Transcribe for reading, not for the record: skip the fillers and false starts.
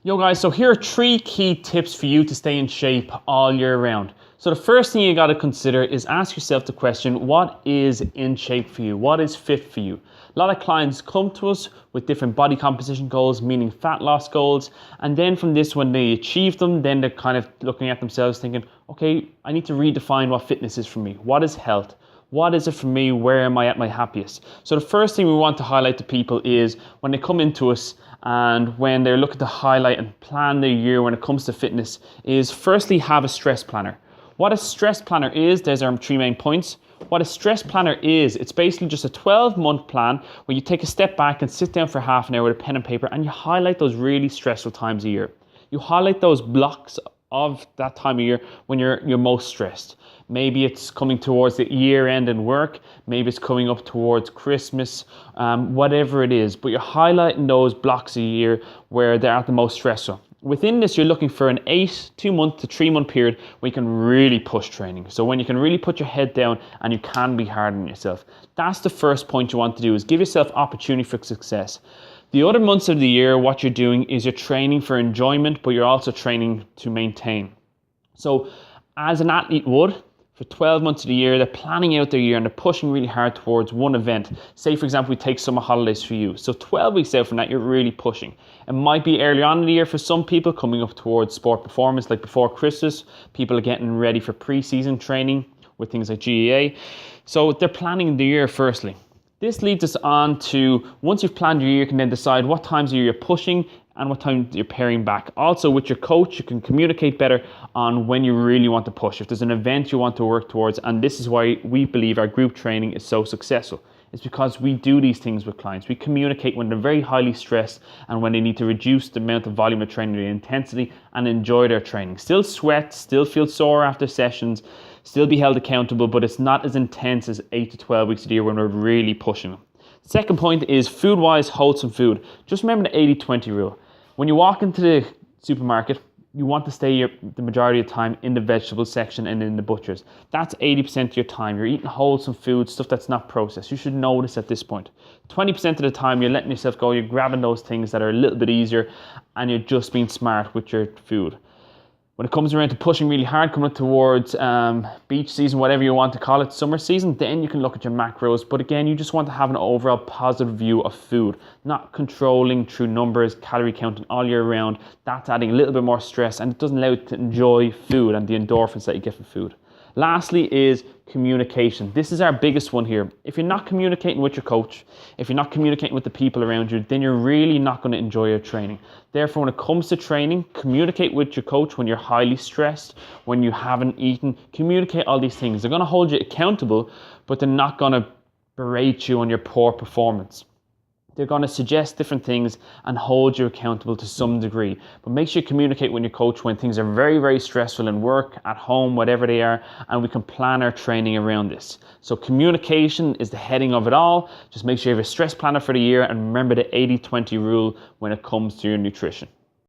Yo guys, so here are 3 key tips for you to stay in shape all year round. So the first thing you got to consider is ask yourself the question, what is in shape for you? What is fit for you? A lot of clients come to us with different body composition goals, meaning fat loss goals. And then from this, when they achieve them, then they're kind of looking at themselves thinking, okay, I need to redefine what fitness is for me. What is health? What is it for me? Where am I at my happiest? So the first thing we want to highlight to people is when they come into us and when they're looking to highlight and plan their year when it comes to fitness is firstly have a stress planner. What a stress planner is, there's our 3 main points. What a stress planner is, it's basically just a 12-month plan where you take a step back and sit down for half an hour with a pen and paper and you highlight those really stressful times a year. You highlight those blocks of that time of year when you're most stressed. Maybe it's coming towards the year end in work, maybe it's coming up towards Christmas, whatever it is, but you're highlighting those blocks a year where they're at the most stressful. Within this, you're looking for an 2-month to 3-month period where you can really push training. So when you can really put your head down and you can be hard on yourself. That's the first point you want to do, is give yourself opportunity for success. The other months of the year, what you're doing is you're training for enjoyment, but you're also training to maintain. So as an athlete would, for 12 months of the year, they're planning out their year and they're pushing really hard towards one event. Say, for example, we take summer holidays for you. So 12 weeks out from that, you're really pushing. It might be early on in the year for some people, coming up towards sport performance, like before Christmas. People are getting ready for pre-season training with things like GAA. So they're planning the year firstly. This leads us on to, once you've planned your year, you can then decide what times of year you're pushing and what time you're paring back. Also with your coach, you can communicate better on when you really want to push. If there's an event you want to work towards, and this is why we believe our group training is so successful. It's because we do these things with clients. We communicate when they're very highly stressed and when they need to reduce the amount of volume of training, the intensity, and enjoy their training. Still sweat, still feel sore after sessions, still be held accountable, but it's not as intense as 8 to 12 weeks of the year when we're really pushing them. Second point is food-wise, wholesome food. Just remember the 80-20 rule. When you walk into the supermarket, you want to stay the majority of the time in the vegetable section and in the butchers. That's 80% of your time. You're eating wholesome food, stuff that's not processed. You should know this at this point. 20% of the time, you're letting yourself go. You're grabbing those things that are a little bit easier and you're just being smart with your food. When it comes around to pushing really hard, coming up towards beach season, whatever you want to call it, summer season, then you can look at your macros. But again, you just want to have an overall positive view of food, not controlling through numbers, calorie counting all year round. That's adding a little bit more stress and it doesn't allow you to enjoy food and the endorphins that you get from food. Lastly is communication. This is our biggest one here. If you're not communicating with your coach, if you're not communicating with the people around you, then you're really not going to enjoy your training. Therefore, when it comes to training, communicate with your coach when you're highly stressed, when you haven't eaten. Communicate all these things. They're going to hold you accountable, but they're not going to berate you on your poor performance. They're going to suggest different things and hold you accountable to some degree. But make sure you communicate with your coach when things are very, very stressful in work, at home, whatever they are, and we can plan our training around this. So communication is the heading of it all. Just make sure you have a stress planner for the year and remember the 80-20 rule when it comes to your nutrition.